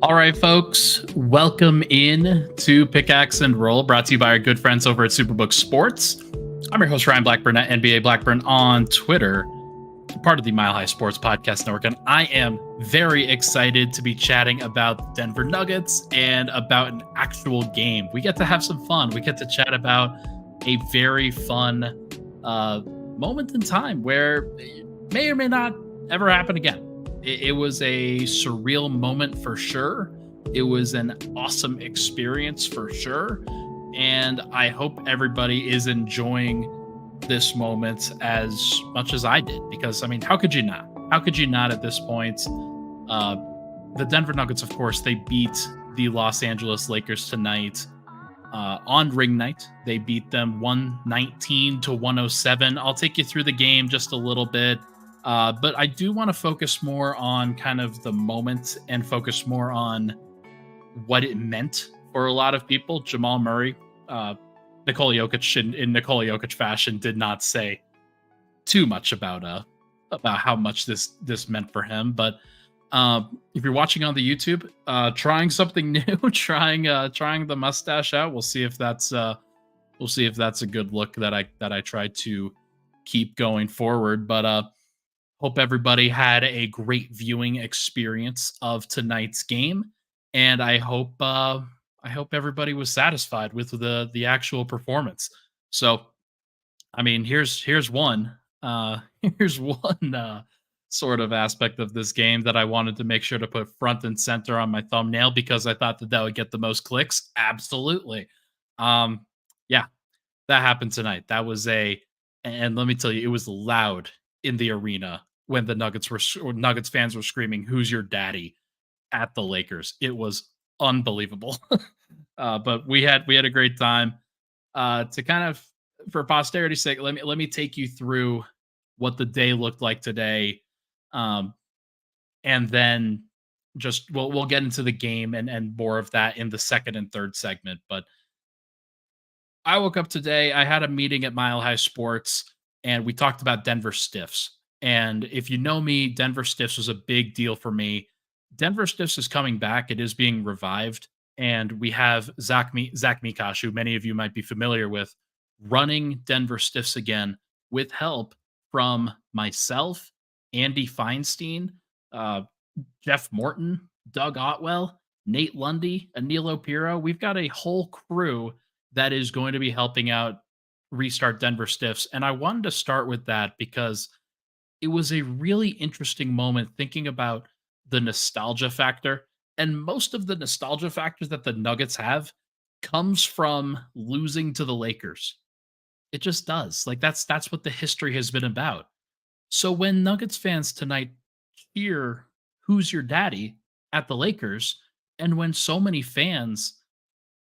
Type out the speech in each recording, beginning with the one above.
All right, folks, welcome in to Pickaxe and Roll, brought to you by our good friends over at Superbook Sports. I'm your host, Ryan Blackburn at NBA Blackburn on Twitter, part of the Mile High Sports Podcast Network, and I am very excited to be chatting about the Denver Nuggets and about an actual game. We get to have some fun. We get to chat about a very fun moment in time where it may or may not ever happen again. It was a surreal moment for sure. It was an awesome experience for sure. And I hope everybody is enjoying this moment as much as I did, because I mean, how could you not? How could you not at this point? The Denver Nuggets, of course, they beat the Los Angeles Lakers tonight on ring night. They beat them 119 to 107. I'll take you through the game just a little bit. But I do want to focus more on kind of the moment and focus more on what it meant for a lot of people. Jamal Murray, Nikola Jokić in Nikola Jokić fashion did not say too much about how much this meant for him. But if you're watching on the YouTube, trying something new, trying the mustache out, we'll see if that's a good look that I try to keep going forward. But hope everybody had a great viewing experience of tonight's game, and I hope everybody was satisfied with the actual performance. So, I mean, here's one here's one sort of aspect of this game that I wanted to make sure to put front and center on my thumbnail because I thought that would get the most clicks. Absolutely, yeah, that happened tonight. And let me tell you, it was loud in the arena when the Nuggets fans were screaming, "Who's your daddy?" at the Lakers. It was unbelievable. But we had a great time. To kind of, for posterity's sake, let me take you through what the day looked like today, and then just we'll get into the game and more of that in the second and third segment. But I woke up today. I had a meeting at Mile High Sports, and we talked about Denver Stiffs. And if you know me, Denver Stiffs was a big deal for me. Denver Stiffs is coming back. It is being revived. And we have Zach Mikash, who many of you might be familiar with, running Denver Stiffs again with help from myself, Andy Feinstein, Jeff Morton, Doug Otwell, Nate Lundy, Anilo Piro. We've got a whole crew that is going to be helping out restart Denver Stiffs. And I wanted to start with that because it was a really interesting moment thinking about the nostalgia factor. And most of the nostalgia factors that the Nuggets have comes from losing to the Lakers. It just does. Like that's what the history has been about. So when Nuggets fans tonight hear "Who's your daddy?" at the Lakers, and when so many fans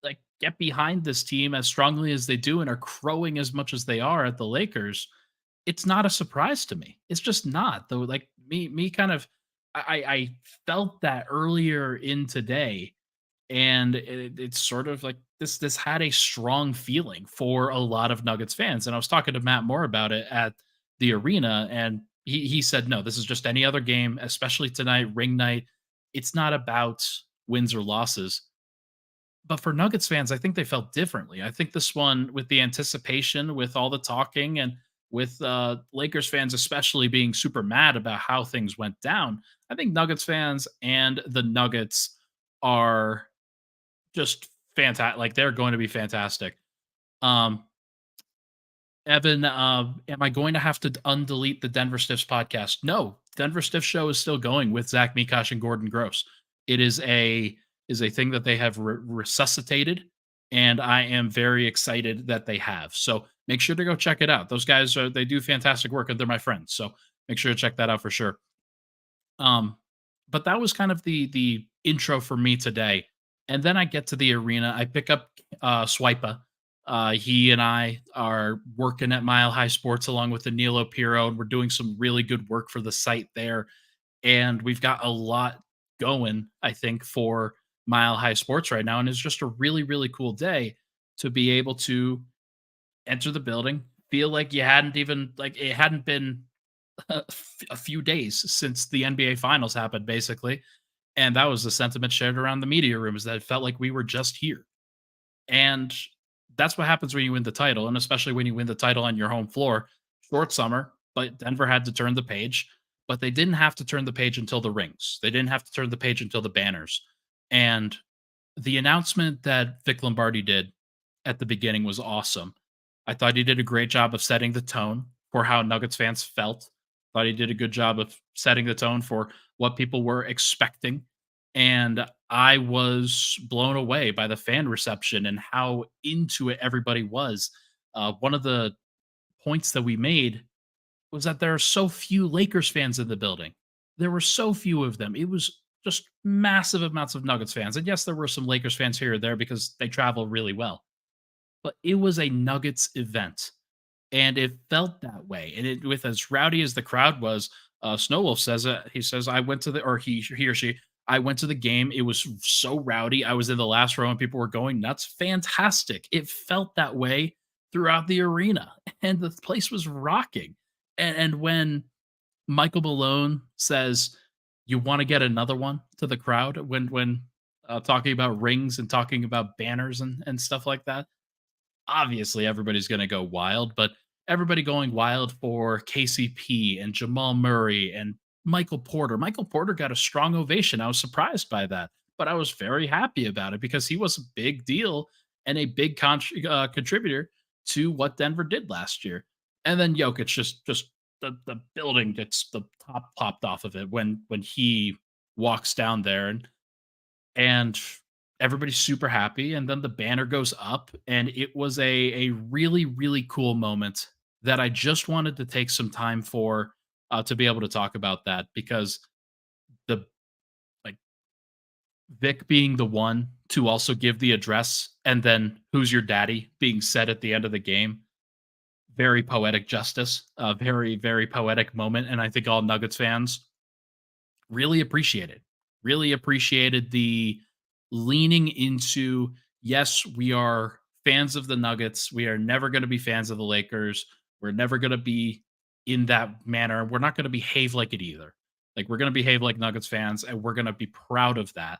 like get behind this team as strongly as they do and are crowing as much as they are at the Lakers, it's not a surprise to me. It's just not, though. Like me kind of I felt that earlier in today, and it's sort of like this had a strong feeling for a lot of Nuggets fans. And I was talking to Matt Moore about it at the arena, and he said, no, this is just any other game, especially tonight, ring night. It's not about wins or losses. But for Nuggets fans, I think they felt differently. I think this one, with the anticipation, with all the talking, and with Lakers fans especially being super mad about how things went down, I think Nuggets fans and the Nuggets are just fantastic. Like they're going to be fantastic. Um, Evan, am I going to have to undelete the Denver Stiffs podcast? No, Denver Stiffs show is still going with Zach Mikash and Gordon Gross. It is a thing that they have resuscitated, and I am very excited that they have. So make sure to go check it out. Those guys they do fantastic work, and they're my friends. So make sure to check that out for sure. But that was kind of the intro for me today, and then I get to the arena. I pick up Swipa. He and I are working at Mile High Sports along with Anilo Piro, and we're doing some really good work for the site there. And we've got a lot going, I think, for Mile High Sports right now. And it's just a really, really cool day to be able to enter the building, feel like you hadn't even, like, it hadn't been a few days since the NBA Finals happened, basically. And that was the sentiment shared around the media room, is that it felt like we were just here. And that's what happens when you win the title, and especially when you win the title on your home floor. Short summer, but Denver had to turn the page, but they didn't have to turn the page until the rings. They didn't have to turn the page until the banners. And the announcement that Vic Lombardi did at the beginning was awesome. I thought he did a great job of setting the tone for how Nuggets fans felt. Thought he did a good job of setting the tone for what people were expecting. And I was blown away by the fan reception and how into it everybody was. One of the points that we made was that there are so few Lakers fans in the building. There were so few of them. It was just massive amounts of Nuggets fans. And yes, there were some Lakers fans here or there because they travel really well. But it was a Nuggets event, and it felt that way. And it, with as rowdy as the crowd was, Snowwolf says he says, I went to the, or he or she, I went to the game. It was so rowdy. I was in the last row and people were going nuts. Fantastic. It felt that way throughout the arena, and the place was rocking. And when Michael Malone says, "You want to get another one," to the crowd when talking about rings and talking about banners and stuff like that, obviously everybody's going to go wild, but everybody going wild for KCP and Jamal Murray and Michael Porter. Michael Porter got a strong ovation. I was surprised by that, but I was very happy about it because he was a big deal and a big contributor to what Denver did last year. And then Jokic just the building gets the top popped off of it when he walks down there, and everybody's super happy, and then the banner goes up, and it was a really, really cool moment that I just wanted to take some time for, to be able to talk about that, because the like, Vic being the one to also give the address, and then "Who's your daddy?" being said at the end of the game, very poetic justice, a very, very poetic moment, and I think all Nuggets fans really appreciated. Really appreciated the leaning into, yes, we are fans of the Nuggets. We are never going to be fans of the Lakers. We're never going to be in that manner. We're not going to behave like it either. Like, we're going to behave like Nuggets fans, and we're going to be proud of that.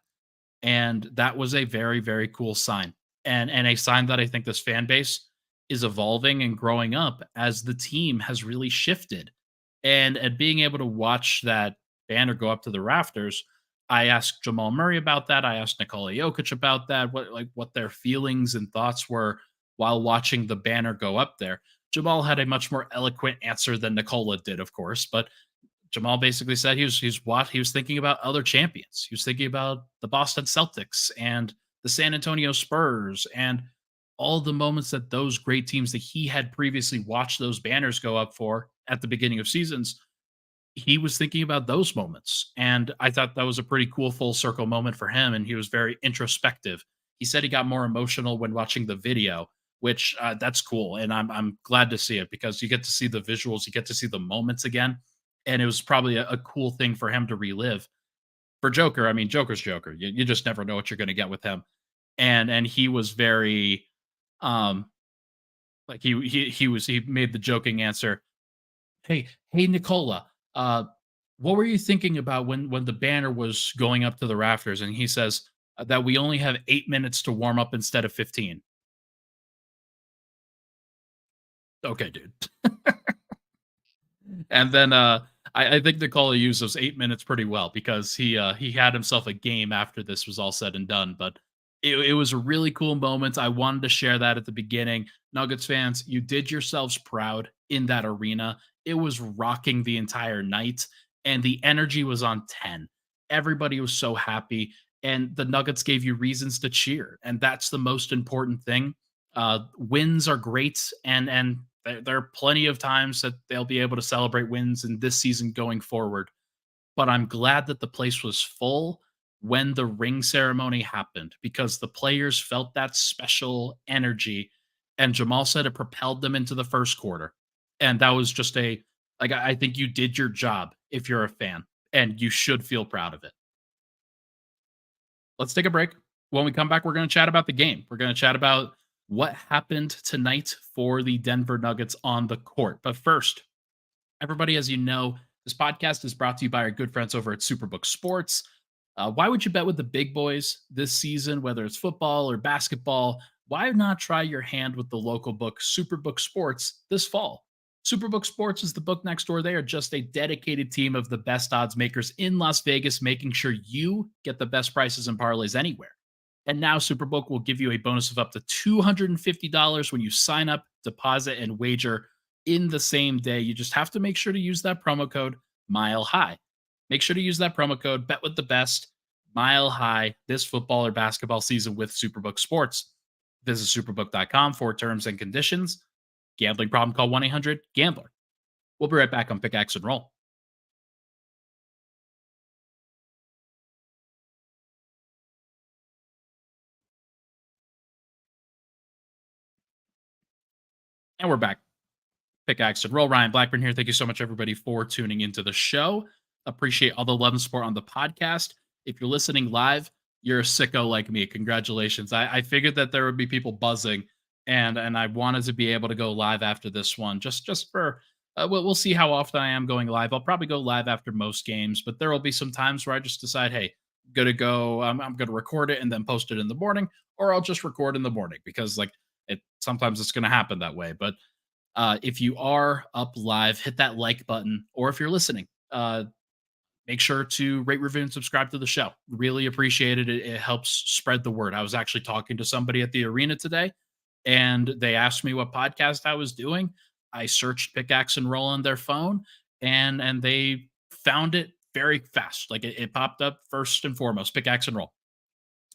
And that was a very, very cool sign. And a sign that I think this fan base is evolving and growing up as the team has really shifted. And being able to watch that banner go up to the rafters, I asked Jamal Murray about that. I asked Nikola Jokić about that, what their feelings and thoughts were while watching the banner go up there. Jamal had a much more eloquent answer than Nikola did, of course, but Jamal basically said he was thinking about other champions. He was thinking about the Boston Celtics and the San Antonio Spurs and all the moments that those great teams that he had previously watched those banners go up for at the beginning of seasons, he was thinking about those moments. And I thought that was a pretty cool full circle moment for him. And he was very introspective. He said he got more emotional when watching the video, which that's cool. And I'm glad to see it because you get to see the visuals, you get to see the moments again. And it was probably a cool thing for him to relive. For Joker, I mean, Joker's Joker. You just never know what you're going to get with him. And he was very, um, like he made the joking answer. Hey, Nicola, what were you thinking about when the banner was going up to the rafters? And he says that we only have 8 minutes to warm up instead of 15. Okay, dude. And then I think Nicola used those 8 minutes pretty well because he had himself a game after this was all said and done. But it was a really cool moment. I wanted to share that at the beginning. Nuggets fans, you did yourselves proud in that arena. It was rocking the entire night, and the energy was on 10. Everybody was so happy, and the Nuggets gave you reasons to cheer, and that's the most important thing. Wins are great, and there are plenty of times that they'll be able to celebrate wins in this season going forward. But I'm glad that the place was full when the ring ceremony happened because the players felt that special energy. And Jamal said it propelled them into the first quarter. And that was just I think you did your job if you're a fan, and you should feel proud of it. Let's take a break. When we come back, we're going to chat about the game. We're going to chat about what happened tonight for the Denver Nuggets on the court. But first, everybody, as you know, this podcast is brought to you by our good friends over at Superbook Sports. Why would you bet with the big boys this season, whether it's football or basketball? Why not try your hand with the local book, Superbook Sports, this fall? Superbook Sports is the book next door. They are just a dedicated team of the best odds makers in Las Vegas, making sure you get the best prices and parlays anywhere. And now Superbook will give you a bonus of up to $250 when you sign up, deposit, and wager in the same day. You just have to make sure to use that promo code Mile High. Make sure to use that promo code Bet with the Best Mile High this football or basketball season with Superbook Sports. Visit superbook.com for terms and conditions. Gambling problem? Call 1-800-GAMBLER. We'll be right back on Pickaxe and Roll. And we're back. Pickaxe and Roll. Ryan Blackburn here. Thank you so much, everybody, for tuning into the show. Appreciate all the love and support on the podcast. If you're listening live, you're a sicko like me. Congratulations. I figured that there would be people buzzing, and I wanted to be able to go live after this one. Just for we'll see how often I am going live. I'll probably go live after most games, but there will be some times where I just decide, hey, I'm gonna go. I'm gonna record it and then post it in the morning, or I'll just record in the morning because like it sometimes it's gonna happen that way. But if you are up live, hit that like button, or if you're listening, make sure to rate, review, and subscribe to the show. Really appreciate it. It helps spread the word. I was actually talking to somebody at the arena today, and they asked me what podcast I was doing. I searched Pickaxe and Roll on their phone, and they found it very fast. Like it popped up first and foremost, Pickaxe and Roll.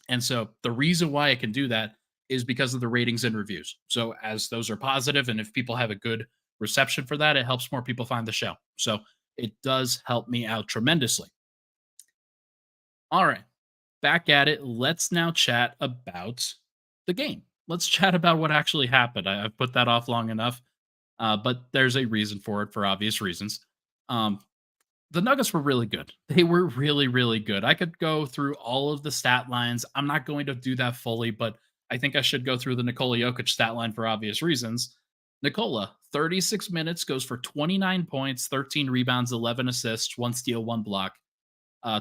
And so the reason why I can do that is because of the ratings and reviews. So as those are positive, and if people have a good reception for that, it helps more people find the show. So it does help me out tremendously. All right, back at it. Let's now chat about the game. Let's chat about what actually happened. I've put that off long enough, but there's a reason for it for obvious reasons. Um, the Nuggets were really good. They were really, really good. I could go through all of the stat lines. I'm not going to do that fully, but I think I should go through the Nikola Jokić stat line for obvious reasons. Nikola, 36 minutes, goes for 29 points, 13 rebounds, 11 assists, one steal, one block.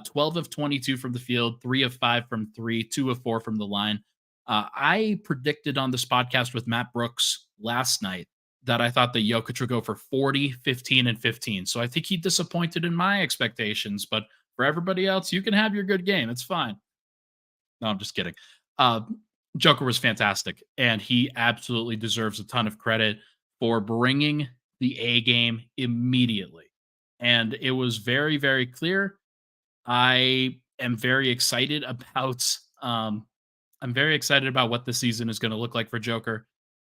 12 of 22 from the field, 3 of 5 from three, 2 of 4 from the line. I predicted on this podcast with Matt Brooks last night that I thought that Jokic would go for 40, 15, and 15. So I think he disappointed in my expectations, but for everybody else, you can have your good game. It's fine. No, I'm just kidding. Uh, Joker was fantastic, and he absolutely deserves a ton of credit for bringing the A game immediately. And it was very, very clear. I am very excited about I'm very excited about what the season is going to look like for Joker.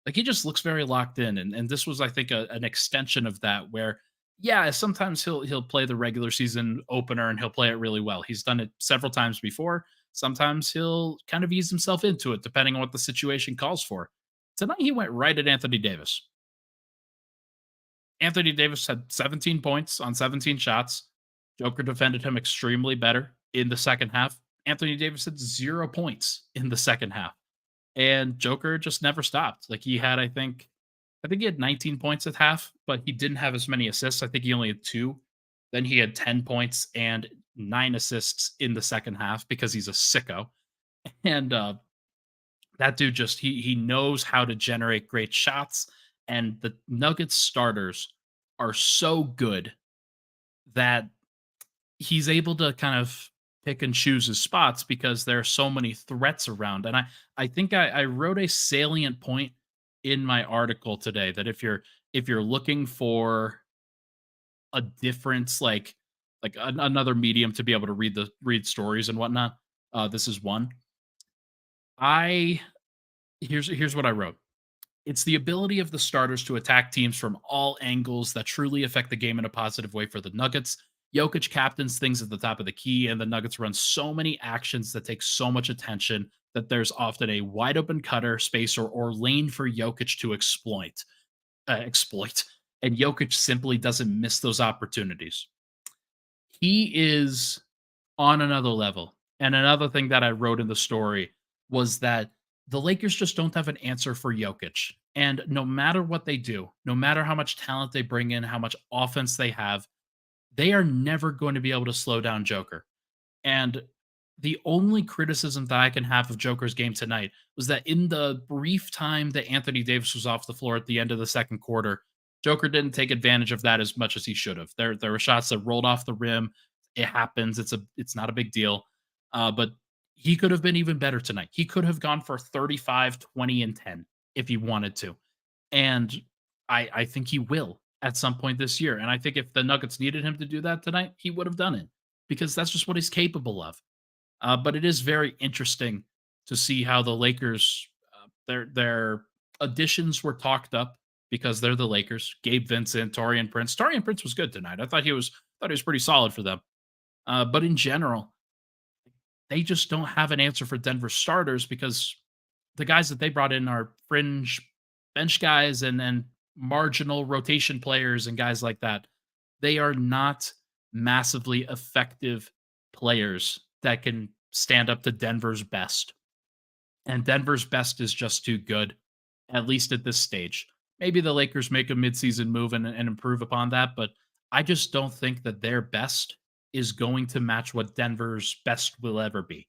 Like he just looks very locked in, and this was, I think, an extension of that. Where, yeah, sometimes he'll play the regular season opener and he'll play it really well. He's done it several times before. Sometimes he'll kind of ease himself into it, depending on what the situation calls for. Tonight he went right at Anthony Davis. Anthony Davis had 17 points on 17 shots. Joker defended him extremely better in the second half. Anthony Davis had 0 points in the second half. And Joker just never stopped. Like he had, I think he had 19 points at half, but he didn't have as many assists. I think he only had two. Then he had 10 points and 9 assists in the second half because he's a sicko. And that dude just he knows how to generate great shots. And the Nuggets starters are so good that he's able to kind of pick and choose his spots because there are so many threats around. And I think I wrote a salient point in my article today that if you're looking for a difference, another medium to be able to read stories and whatnot, this is one. I here's what I wrote. It's the ability of the starters to attack teams from all angles that truly affect the game in a positive way for the Nuggets. Jokic captains things at the top of the key, and the Nuggets run so many actions that take so much attention that there's often a wide open cutter, space, or lane for Jokic to exploit. And Jokic simply doesn't miss those opportunities. He is on another level. And another thing that I wrote in the story was that the Lakers just don't have an answer for Jokic. And no matter what they do, no matter how much talent they bring in, how much offense they have, they are never going to be able to slow down Joker. And The only criticism that I can have of Joker's game tonight was that in the brief time that Anthony Davis was off the floor at the end of the second quarter, Joker didn't take advantage of that as much as he should have. There were shots that rolled off the rim. It happens. It's not a big deal. But he could have been even better tonight. He could have gone for 35, 20, and 10 if he wanted to. And I think he will at some point this year. And I think if the Nuggets needed him to do that tonight, he would have done it because that's just what he's capable of. But it is very interesting to see how the Lakers, their additions were talked up because they're the Lakers. Gabe Vincent, Torian Prince. Torian Prince was good tonight. I thought he was pretty solid for them. But in general, they just don't have an answer for Denver starters because the guys that they brought in are fringe bench guys and marginal rotation players and guys like that. They are not massively effective players that can stand up to Denver's best. And Denver's best is just too good, at least at this stage. Maybe the Lakers make a midseason move and improve upon that, but I just don't think that their best is going to match what Denver's best will ever be.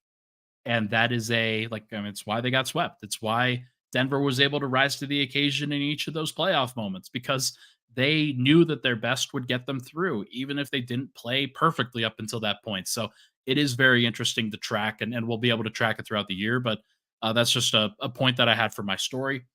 And that is it's why they got swept. It's why Denver was able to rise to the occasion in each of those playoff moments because they knew that their best would get them through, even if they didn't play perfectly up until that point. So it is very interesting to track, and we'll be able to track it throughout the year. But that's just a point that I had for my story.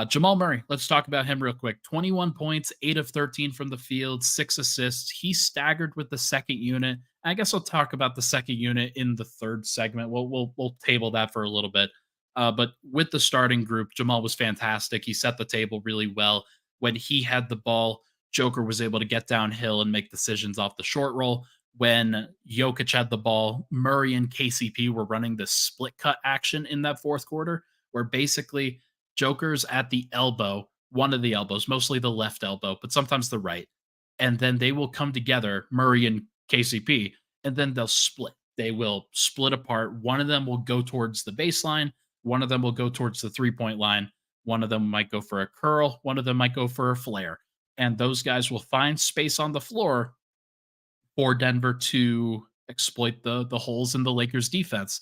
Jamal Murray, let's talk about him real quick. 21 points, 8 of 13 from the field, 6 assists. He staggered with the second unit. I guess I'll talk about the second unit in the third segment. We'll table that for a little bit. But with the starting group, Jamal was fantastic. He set the table really well. When he had the ball, Joker was able to get downhill and make decisions off the short roll. When Jokic had the ball, Murray and KCP were running the split cut action in that fourth quarter, where basically Joker's at the elbow, one of the elbows, mostly the left elbow, but sometimes the right. And then they will come together, Murray and KCP, and then they'll split. They will split apart. One of them will go towards the baseline, one of them will go towards the 3 point line, one of them might go for a curl, one of them might go for a flare. And those guys will find space on the floor for Denver to exploit the holes in the Lakers defense.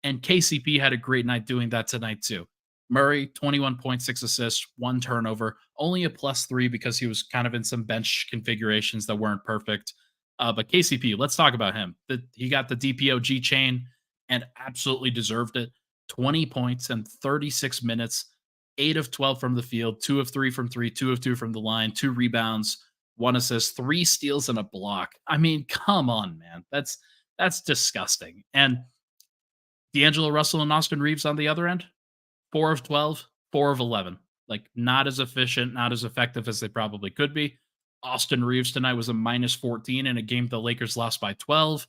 And KCP had a great night doing that tonight too. Murray, 21.6 assists, one turnover, only a +3 because he was kind of in some bench configurations that weren't perfect. But KCP, let's talk about him. He got the DPOG chain and absolutely deserved it. 20 points in 36 minutes, 8 of 12 from the field, 2 of 3 from three, 2 of 2 from the line, 2 rebounds, 1 assist, 3 steals, and a block. I mean, come on, man. That's disgusting. And D'Angelo Russell and Austin Reeves on the other end, 4 of 12, 4 of 11. Like, not as efficient, not as effective as they probably could be. Austin Reeves tonight was a -14 in a game the Lakers lost by 12.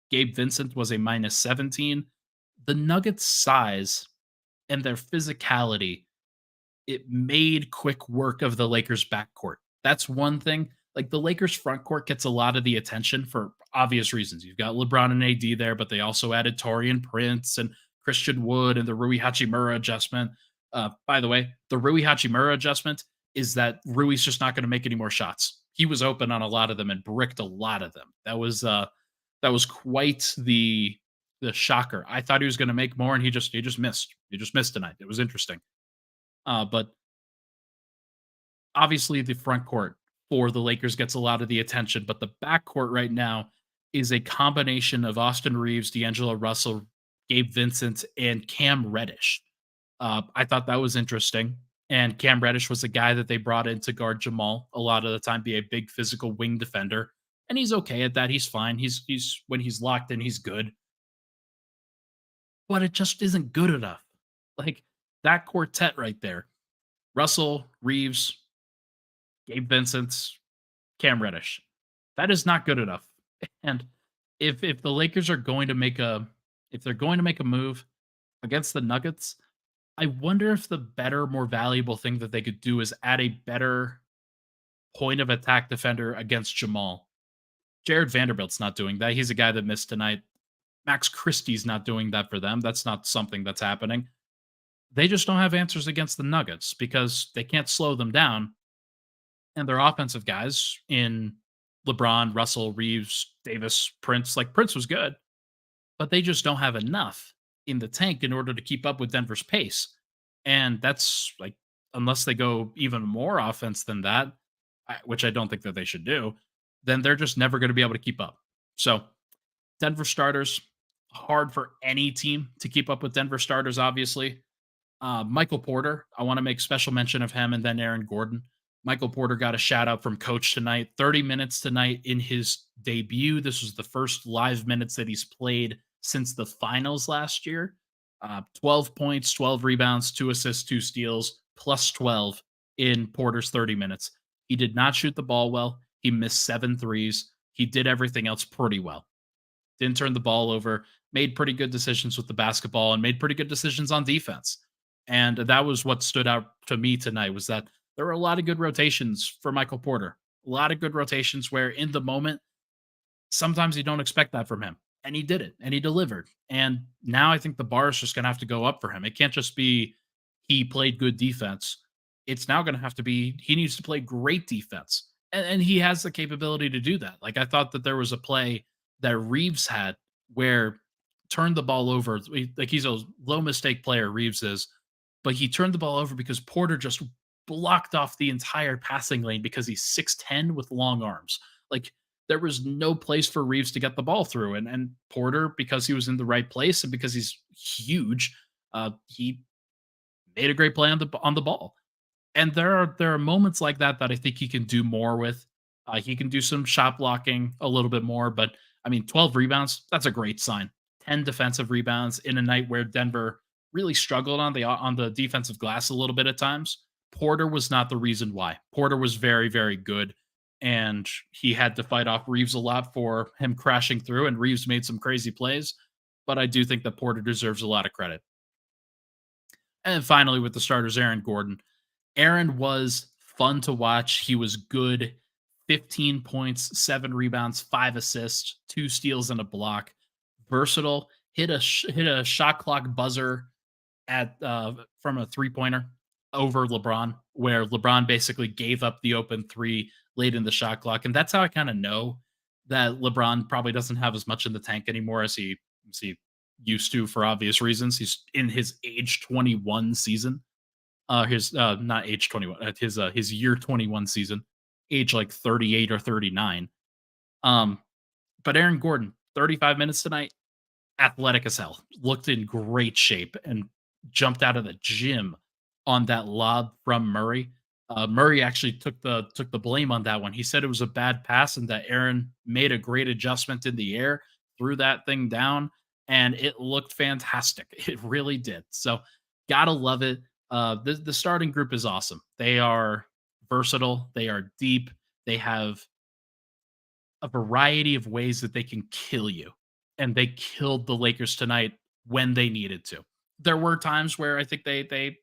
Gabe Vincent was a -17. The Nuggets' size and their physicality, it made quick work of the Lakers' backcourt. That's one thing. Like, the Lakers' front court gets a lot of the attention for obvious reasons. You've got LeBron and AD there, but they also added Torian Prince and Christian Wood and the Rui Hachimura adjustment. By the way, the Rui Hachimura adjustment is that Rui's just not going to make any more shots. He was open on a lot of them and bricked a lot of them. That was quite the shocker. I thought he was going to make more, and he just missed. He just missed tonight. It was interesting. But obviously, the front court for the Lakers gets a lot of the attention, but the backcourt right now is a combination of Austin Reeves, D'Angelo Russell, Gabe Vincent, and Cam Reddish. I thought that was interesting. And Cam Reddish was the guy that they brought in to guard Jamal a lot of the time, be a big physical wing defender. And he's okay at that. He's fine. He's when he's locked in, he's good. But it just isn't good enough. Like, that quartet right there. Russell, Reeves, Gabe Vincent, Cam Reddish. That is not good enough. And if the Lakers are going to make a if they're going to make a move against the Nuggets, I wonder if the better, more valuable thing that they could do is add a better point of attack defender against Jamal. Jared Vanderbilt's not doing that. He's a guy that missed tonight. Max Christie's not doing that for them. That's not something that's happening. They just don't have answers against the Nuggets because they can't slow them down. And their offensive guys in LeBron, Russell, Reeves, Davis, Prince, like Prince was good. but they just don't have enough in the tank in order to keep up with Denver's pace. And that's like, unless they go even more offense than that, which I don't think that they should do, then they're just never going to be able to keep up. So, Denver starters, hard for any team to keep up with Denver starters, obviously. Michael Porter, I want to make special mention of him, and then Aaron Gordon. Michael Porter got a shout out from coach tonight, 30 minutes tonight in his debut. This was the first live minutes that he's played since the finals last year. 12 points, 12 rebounds, 2 assists, 2 steals, plus 12 in Porter's 30 minutes. He did not shoot the ball well. He missed 7 threes. He did everything else pretty well. Didn't turn the ball over, made pretty good decisions with the basketball, and made pretty good decisions on defense. And that was what stood out to me tonight, was that there were a lot of good rotations for Michael Porter. A lot of good rotations where in the moment, sometimes you don't expect that from him. And he did it and he delivered. And now I think the bar is just going to have to go up for him. It can't just be he played good defense. It's now going to have to be he needs to play great defense. And he has the capability to do that. Like, I thought that there was a play that Reeves had where turned the ball over. Like, he's a low mistake player, Reeves is, but he turned the ball over because Porter just blocked off the entire passing lane because he's 6'10 with long arms. Like, there was no place for Reeves to get the ball through. And Porter, because he was in the right place and because he's huge, he made a great play on the ball. And there are moments like that that I think he can do more with. He can do some shot blocking a little bit more, but I mean, 12 rebounds, that's a great sign. 10 defensive rebounds in a night where Denver really struggled on the defensive glass a little bit at times. Porter was not the reason why. Porter was very, very good, and he had to fight off Reeves a lot for him crashing through, and Reeves made some crazy plays, but I do think that Porter deserves a lot of credit. And finally, with the starters, Aaron Gordon. Aaron was fun to watch. He was good. 15 points, 7 rebounds, 5 assists, 2 steals, and a block. Versatile. Hit a shot clock buzzer at from a 3 pointer over LeBron, where LeBron basically gave up the open three late in the shot clock, and that's how I kind of know that LeBron probably doesn't have as much in the tank anymore as he used to, for obvious reasons. He's in his age 21 season. His not age 21, his year 21 season, age like 38 or 39. Um, but Aaron Gordon, 35 minutes tonight, athletic as hell, looked in great shape and jumped out of the gym on that lob from Murray. Murray actually took the blame on that one. He said it was a bad pass and that Aaron made a great adjustment in the air, threw that thing down, and it looked fantastic. It really did. So, gotta love it. The starting group is awesome. They are versatile. They are deep. They have a variety of ways that they can kill you, and they killed the Lakers tonight when they needed to. There were times where I think they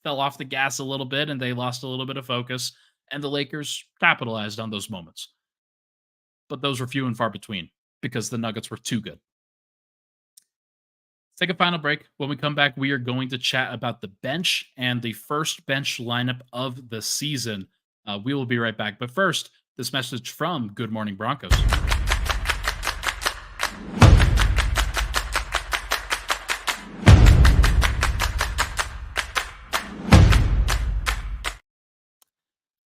fell off the gas a little bit and they lost a little bit of focus, and the Lakers capitalized on those moments. But those were few and far between because the Nuggets were too good. Let's take a final break. When we come back, we are going to chat about the bench and the first bench lineup of the season. We will be right back. But first, this message from Good Morning Broncos.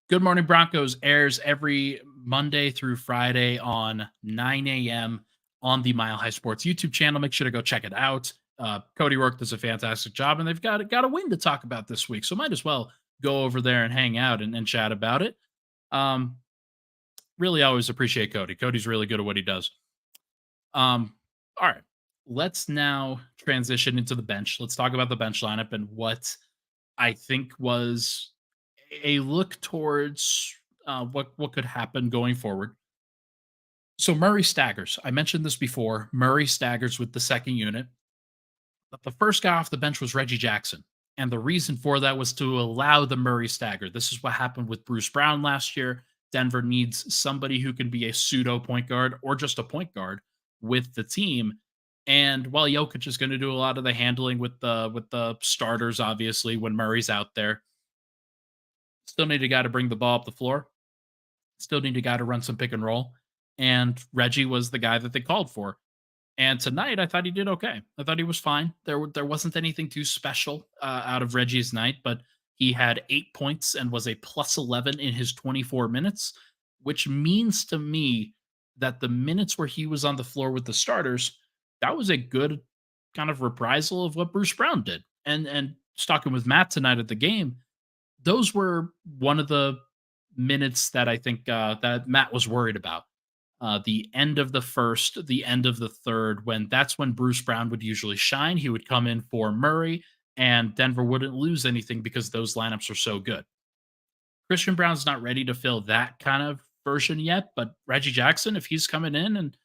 Good Morning Broncos airs every Monday through Friday on 9 a.m. on the Mile High Sports YouTube channel. Make sure to go check it out. Cody Rourke does a fantastic job, and they've got a win to talk about this week, so might as well go over there and hang out and chat about it. Really always appreciate Cody. Cody's really good at what he does. All right, let's now transition into the bench. Let's talk about the bench lineup and what I think was a look towards what could happen going forward. So Murray staggers. I mentioned this before. Murray staggers with the second unit. But the first guy off the bench was Reggie Jackson. And the reason for that was to allow the Murray stagger. This is what happened with Bruce Brown last year. Denver needs somebody who can be a pseudo point guard or just a point guard with the team. And while Jokić is going to do a lot of the handling with the starters, obviously, when Murray's out there, still need a guy to bring the ball up the floor. Still need a guy to run some pick and roll. And Reggie was the guy that they called for. And tonight, I thought he did okay. I thought he was fine. There wasn't anything too special out of Reggie's night, but he had 8 points and was a plus 11 in his 24 minutes, which means to me that the minutes where he was on the floor with the starters, that was a good kind of reprisal of what Bruce Brown did. And just talking with Matt tonight at the game, those were one of the minutes that I think that Matt was worried about. The end of the first, the end of the third, when that's when Bruce Brown would usually shine. He would come in for Murray, and Denver wouldn't lose anything because those lineups are so good. Christian Brown's not ready to fill that kind of version yet, but Reggie Jackson, if he's coming in and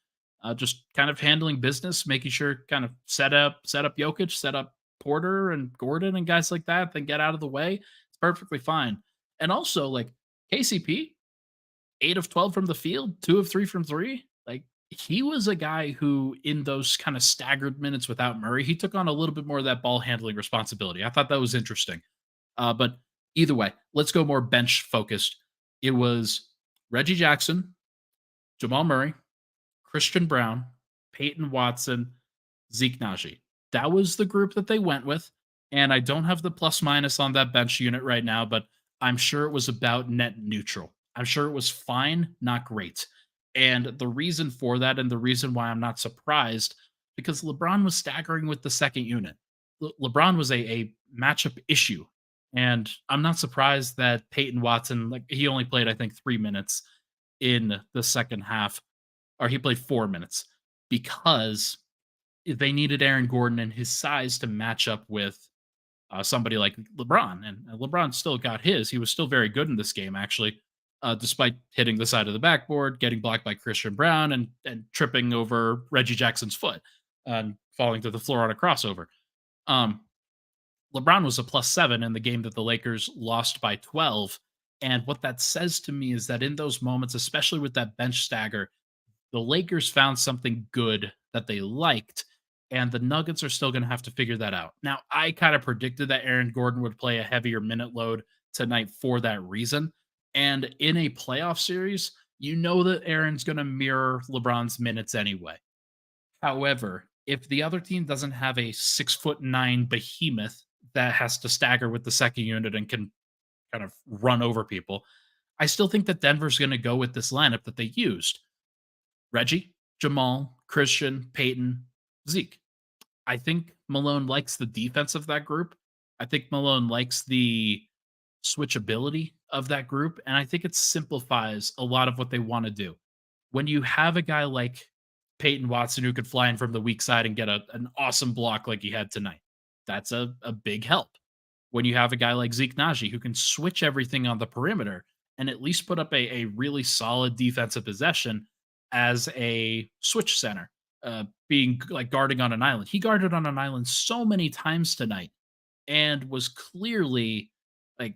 just kind of handling business, making sure kind of set up Jokic, set up Porter and Gordon and guys like that, then get out of the way, it's perfectly fine. And also like KCP, 8 of 12 from the field, 2 of 3 from 3. Like, he was a guy who, in those kind of staggered minutes without Murray, he took on a little bit more of that ball handling responsibility. I thought that was interesting. But either way, let's go more bench focused. It was Reggie Jackson, Jamal Murray, Christian Brown, Peyton Watson, Zeke Naji. That was the group that they went with. And I don't have the plus minus on that bench unit right now, but I'm sure it was about net neutral. I'm sure it was fine, not great. And the reason for that, and the reason why I'm not surprised, because LeBron was staggering with the second unit. LeBron was a matchup issue. And I'm not surprised that Peyton Watson, like he only played, I think, 3 minutes in the second half, or he played 4 minutes because they needed Aaron Gordon and his size to match up with somebody like LeBron. And LeBron still got his. He was still very good in this game, actually, despite hitting the side of the backboard, getting blocked by Christian Brown, and tripping over Reggie Jackson's foot and falling to the floor on a crossover. Um, LeBron was a plus 7 in the game that the Lakers lost by 12. And what that says to me is that in those moments, especially with that bench stagger, the Lakers found something good that they liked, and the Nuggets are still going to have to figure that out. Now, I kind of predicted that Aaron Gordon would play a heavier minute load tonight for that reason. And in a playoff series, you know that Aaron's going to mirror LeBron's minutes anyway. However, if the other team doesn't have a 6'9" behemoth that has to stagger with the second unit and can kind of run over people, I still think that Denver's going to go with this lineup that they used. Reggie, Jamal, Christian, Peyton, Zeke. I think Malone likes the defense of that group. I think Malone likes the switchability of that group. And I think it simplifies a lot of what they want to do. When you have a guy like Peyton Watson who could fly in from the weak side and get an awesome block like he had tonight, that's a big help. When you have a guy like Zeke Naji who can switch everything on the perimeter and at least put up a really solid defensive possession as a switch center, being like guarding on an island. He guarded on an island so many times tonight and was clearly like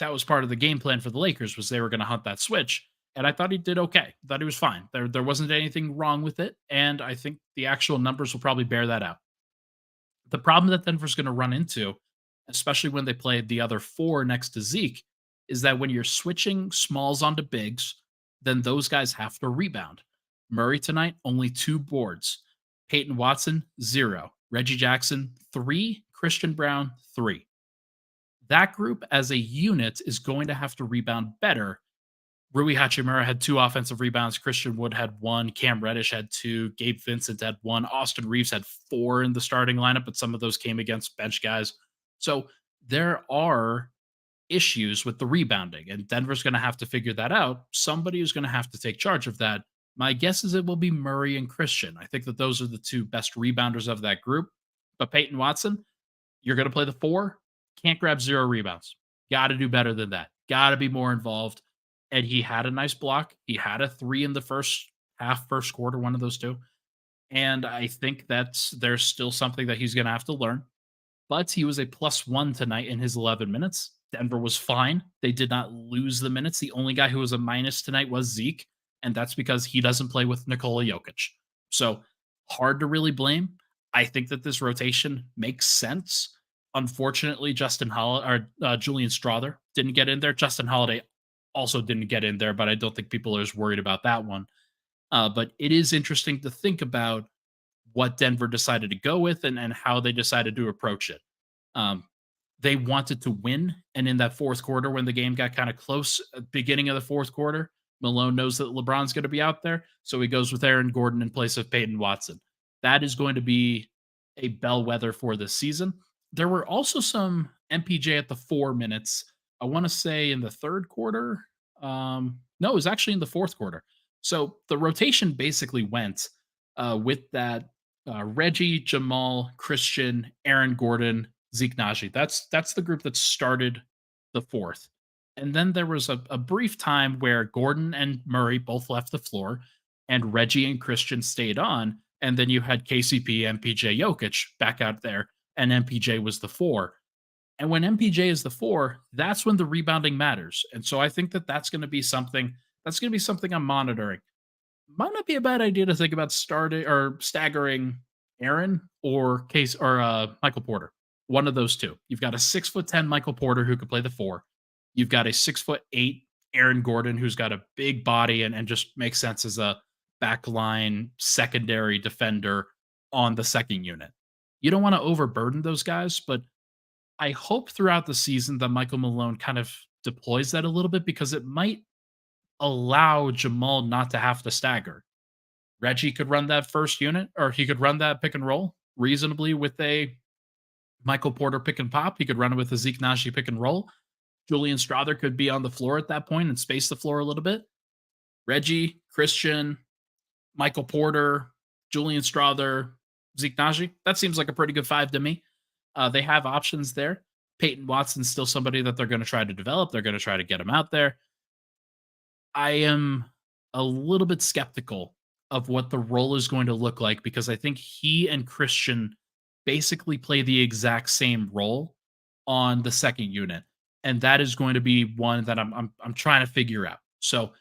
that was part of the game plan for the Lakers was they were going to hunt that switch. And I thought he did okay. I thought he was fine. There wasn't anything wrong with it. And I think the actual numbers will probably bear that out. The problem that Denver's going to run into, especially when they play the other four next to Zeke, is that when you're switching smalls onto bigs, then those guys have to rebound. Murray tonight, only 2 boards. Peyton Watson, 0. Reggie Jackson, 3. Christian Brown, 3. That group as a unit is going to have to rebound better. Rui Hachimura had 2 offensive rebounds. Christian Wood had 1. Cam Reddish had 2. Gabe Vincent had 1. Austin Reeves had 4 in the starting lineup, but some of those came against bench guys. So there are issues with the rebounding, and Denver's going to have to figure that out. Somebody is going to have to take charge of that. My guess is it will be Murray and Christian. I think that those are the 2 best rebounders of that group. But Peyton Watson, you're going to play the 4, can't grab 0 rebounds. Got to do better than that. Got to be more involved. And he had a nice block. He had a 3 in the first half, first quarter, one of those 2. And I think there's still something that he's going to have to learn. But he was a +1 tonight in his 11 minutes. Denver was fine. They did not lose the minutes. The only guy who was a minus tonight was Zeke, and that's because he doesn't play with Nikola Jokić. So hard to really blame. I think that this rotation makes sense. Unfortunately, Julian Strother didn't get in there. Justin Holiday also didn't get in there, but I don't think people are as worried about that one. But it is interesting to think about what Denver decided to go with and how they decided to approach it. Um, they wanted to win, and in that fourth quarter, when the game got kind of close, beginning of the fourth quarter, Malone knows that LeBron's going to be out there, so he goes with Aaron Gordon in place of Peyton Watson. That is going to be a bellwether for this season. There were also some MPJ at the 4 minutes. I want to say in the third quarter. No, it was actually in the fourth quarter. So the rotation basically went with that Reggie, Jamal, Christian, Aaron Gordon, Zeke Naji. That's the group that started the fourth. And then there was a brief time where Gordon and Murray both left the floor, and Reggie and Christian stayed on. And then you had KCP, MPJ, Jokić back out there, and MPJ was the four. And when MPJ is the four, that's when the rebounding matters. And so I think that that's going to be something I'm monitoring. Might not be a bad idea to think about starting or staggering Aaron or Case or Michael Porter. One of those two. You've got a 6'10" Michael Porter who could play the four. You've got a 6'8" Aaron Gordon who's got a big body and just makes sense as a backline secondary defender on the second unit. You don't want to overburden those guys, but I hope throughout the season that Michael Malone kind of deploys that a little bit because it might allow Jamal not to have to stagger. Reggie could run that first unit, or he could run that pick and roll reasonably with a Michael Porter pick and pop. He could run it with a Zeke Naji pick and roll. Julian Strother could be on the floor at that point and space the floor a little bit. Reggie, Christian, Michael Porter, Julian Strother, Zeke Naji. That seems like a pretty good five to me. They have options there. Peyton Watson's still somebody that they're going to try to develop. They're going to try to get him out there. I am a little bit skeptical of what the role is going to look like because I think he and Christian basically play the exact same role on the second unit, and that is going to be one that I'm trying to figure out. So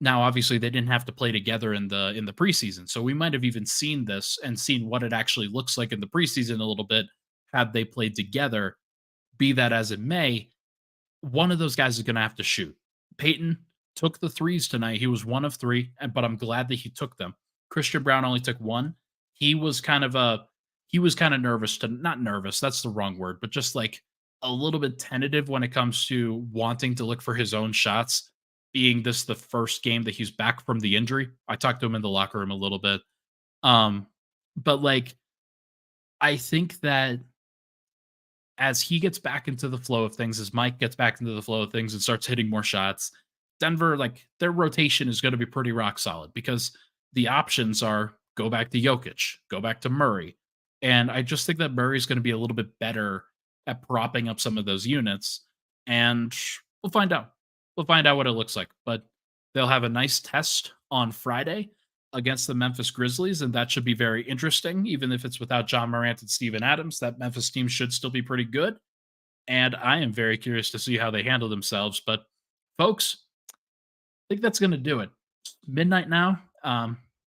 now, obviously, they didn't have to play together in the preseason, so we might have even seen this and seen what it actually looks like in the preseason a little bit had they played together. Be that as it may, one of those guys is going to have to shoot. Peyton took the threes tonight. He was one of three, but I'm glad that he took them. Christian Brown only took one. He was kind of nervous not nervous, that's the wrong word, but just like a little bit tentative when it comes to wanting to look for his own shots, being this the first game that he's back from the injury. I talked to him in the locker room a little bit. But like I think that as he gets back into the flow of things, as Mike gets back into the flow of things and starts hitting more shots, Denver, like their rotation is going to be pretty rock solid because the options are go back to Jokić, go back to Murray. And I just think that Murray's going to be a little bit better at propping up some of those units. And we'll find out. We'll find out what it looks like. But they'll have a nice test on Friday against the Memphis Grizzlies, and that should be very interesting. Even if it's without John Morant and Steven Adams, that Memphis team should still be pretty good. And I am very curious to see how they handle themselves. But folks, I think that's going to do it. Midnight now.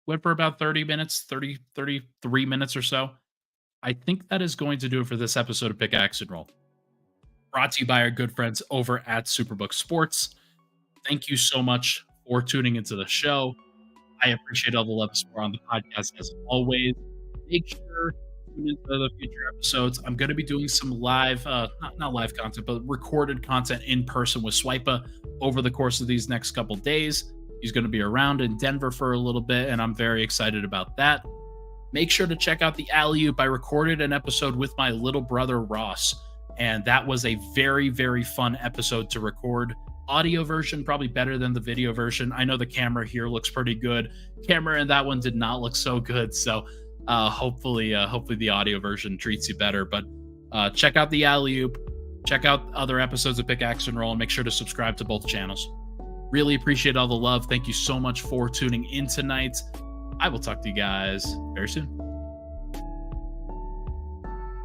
Went for about 30 minutes, 33 minutes or so. I think that is going to do it for this episode of Pickaxe and Roll. Brought to you by our good friends over at Superbook Sports. Thank you so much for tuning into the show. I appreciate all the love and support on the podcast as always. Make sure to tune into the future episodes. I'm going to be doing some live, not live content, but recorded content in person with Swipa over the course of these next couple days. He's going to be around in Denver for a little bit, and I'm very excited about that. Make sure to check out the Alley-Oop. I recorded an episode with my little brother, Ross, and that was a very, very fun episode to record. Audio version probably better than the video version. I know the camera here looks pretty good. Camera in that one did not look so good, so hopefully the audio version treats you better. But check out the Alley-Oop. Check out other episodes of Pickaxe and Roll, and make sure to subscribe to both channels. Really appreciate all the love. Thank you so much for tuning in tonight. I will talk to you guys very soon.